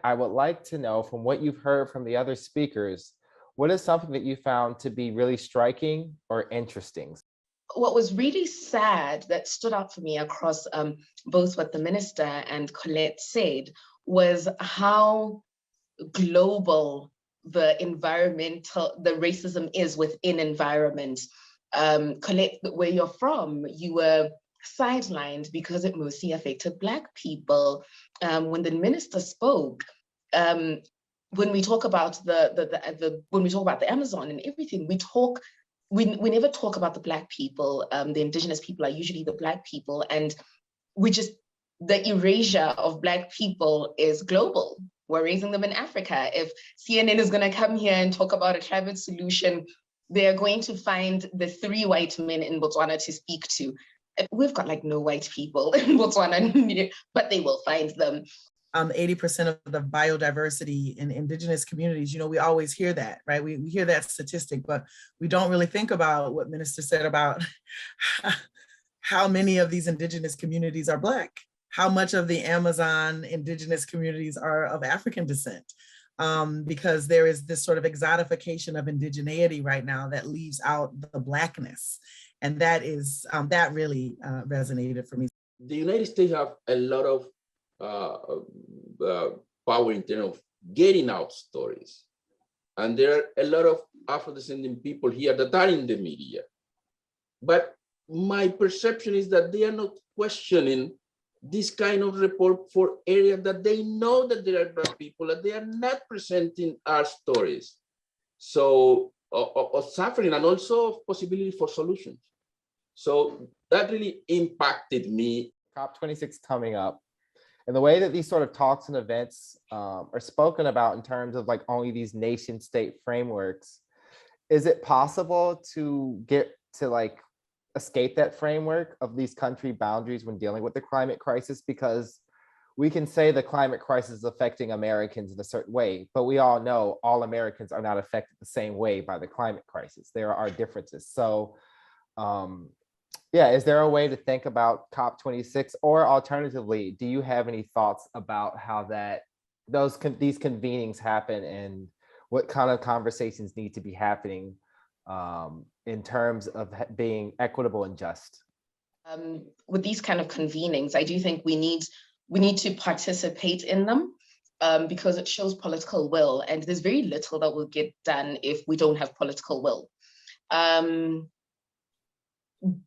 I would like to know, from what you've heard from the other speakers, what is something that you found to be really striking or interesting? What was really sad that stood out for me across both what the minister and Colette said was how global the racism is within environment. Colette, where you're from, you were sidelined because it mostly affected Black people. When the minister spoke, when we talk about when we talk about the Amazon and everything, we never talk about the Black people. The indigenous people are usually the Black people, and the erasure of Black people is global. We're raising them in Africa. If CNN is going to come here and talk about a climate solution, they're going to find the 3 white men in Botswana to speak to. We've got like no white people in Botswana, but they will find them. 80% of the biodiversity in indigenous communities, we always hear that, right? We hear that statistic, but we don't really think about what Minister said about how many of these indigenous communities are Black, how much of the Amazon indigenous communities are of African descent, because there is this sort of exotification of indigeneity right now that leaves out the Blackness. And that really resonated for me. The United States have a lot of power in terms of getting out stories. And there are a lot of Afro-descendant people here that are in the media. But my perception is that they are not questioning this kind of report for areas that they know that there are Black people, that they are not presenting our stories. So, of suffering and also of possibility for solutions. So that really impacted me. COP26 coming up, and the way that these sort of talks and events are spoken about in terms of like only these nation state frameworks, is it possible to get to like escape that framework of these country boundaries when dealing with the climate crisis? Because we can say the climate crisis is affecting Americans in a certain way, but we all know all Americans are not affected the same way by the climate crisis. There are differences. So yeah, is there a way to think about COP26, or alternatively, do you have any thoughts about how these convenings happen and what kind of conversations need to be happening in terms of being equitable and just? With these kind of convenings, I do think we need to participate in them because it shows political will, and there's very little that will get done if we don't have political will.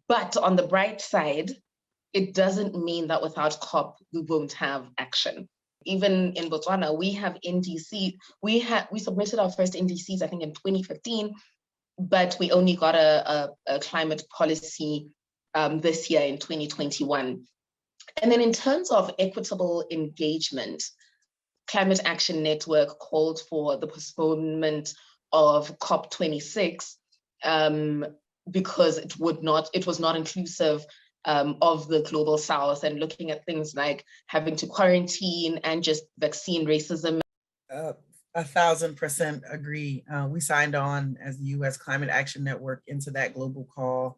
But on the bright side, it doesn't mean that without COP, we won't have action. Even in Botswana, we have NDC. We submitted our first NDCs, I think, in 2015, but we only got a climate policy this year in 2021. And then in terms of equitable engagement, Climate Action Network called for the postponement of COP26 because it was not inclusive of the global South, and looking at things like having to quarantine and just vaccine racism. 1,000% agree. We signed on as the U.S. Climate Action Network into that global call,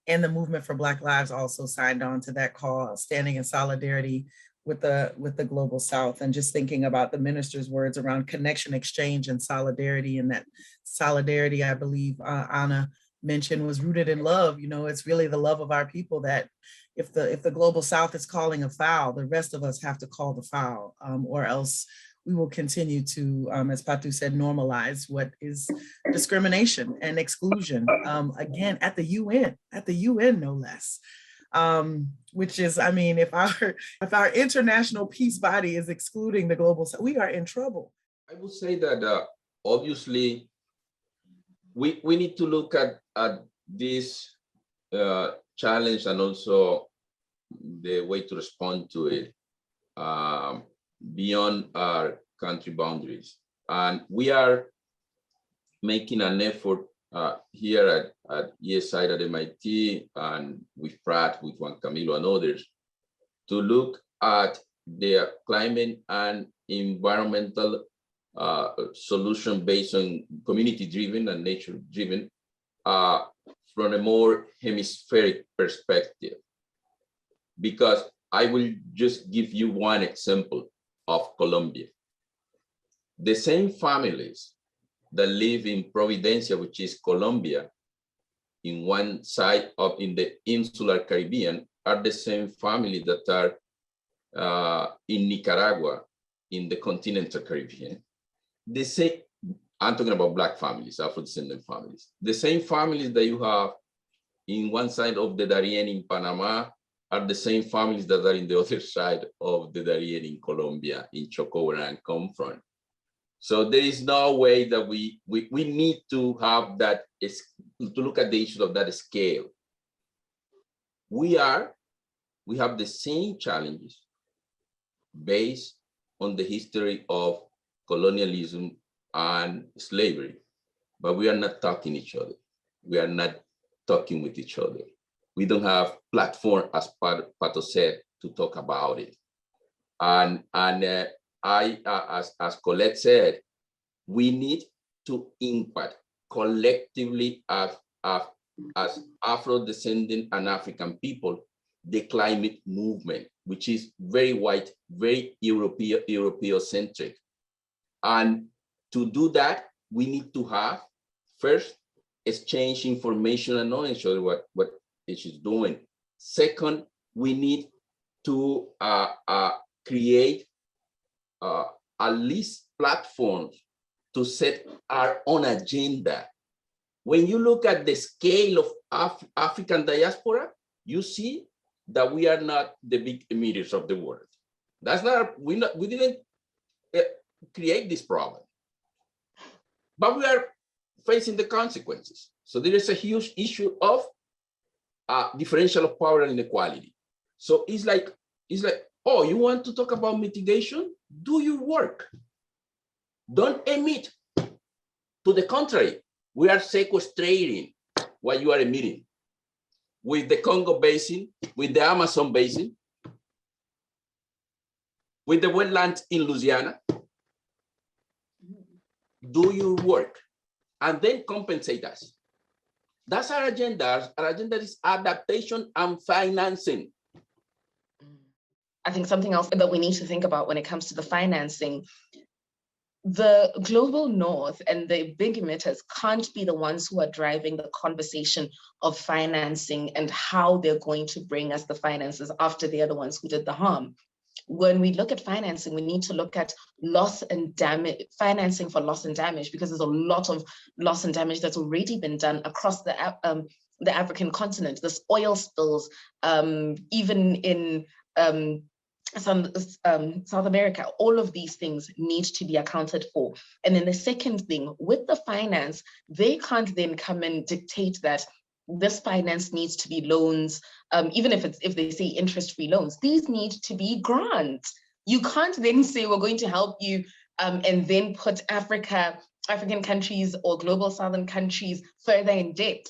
and the Movement for Black Lives also signed on to that call, standing in solidarity with the global South, and just thinking about the minister's words around connection, exchange, and solidarity. And that solidarity, I believe Anna mentioned, was rooted in love. It's really the love of our people that if the global South is calling a foul, the rest of us have to call the foul, or else we will continue to, as Pato said, normalize what is discrimination and exclusion, again, at the UN, no less. Which is, if our international peace body is excluding the global South, we are in trouble. I would say that obviously we need to look at this challenge and also the way to respond to it beyond our country boundaries. And we are making an effort here at ESI at MIT and with Pratt, with Juan Camilo and others, to look at the climate and environmental solution based on community-driven and nature-driven from a more hemispheric perspective. Because I will just give you one example of Colombia. the same families that live in Providencia, which is Colombia, in one side of in the insular Caribbean, are the same family that are in Nicaragua, in the continental Caribbean. The same, I'm talking about Black families, Afro-descendant families. The same families that you have in one side of the Darien in Panama are the same families that are in the other side of the Darien in Colombia, in Chocó, where I come from. So there is no way that we need to have that, to look at the issues of that scale. We have the same challenges based on the history of colonialism and slavery, but we are not talking to each other. We are not talking with each other. We don't have platform, as Pato said, to talk about it. And as Colette said, we need to impact collectively as Afro-descendant and African people, the climate movement, which is very white, very European-centric. And to do that, we need to have, first, exchange information and knowledge of what it is doing. Second, we need to create at least platforms to set our own agenda. When you look at the scale of African diaspora, you see that we are not the big emitters of the world. That's not, we didn't create this problem, but we are facing the consequences. So there is a huge issue of differential of power and inequality. So it's like, oh, you want to talk about mitigation? Do your work. Don't emit. To the contrary, we are sequestrating what you are emitting with the Congo Basin, with the Amazon Basin, with the wetlands in Louisiana. Do your work and then compensate us. That's our agenda. Our agenda is adaptation and financing. I think something else that we need to think about when it comes to the financing, the global north and the big emitters can't be the ones who are driving the conversation of financing and how they're going to bring us the finances after they're the ones who did the harm. When we look at financing, we need to look at loss and damage, financing for loss and damage, because there's a lot of loss and damage that's already been done across the African continent. There's oil spills, even in South America. All of these things need to be accounted for. And then the second thing, with the finance, they can't then come and dictate that this finance needs to be loans, even if they say interest-free loans. These need to be grants. You can't then say we're going to help you and then put African countries or global southern countries further in debt.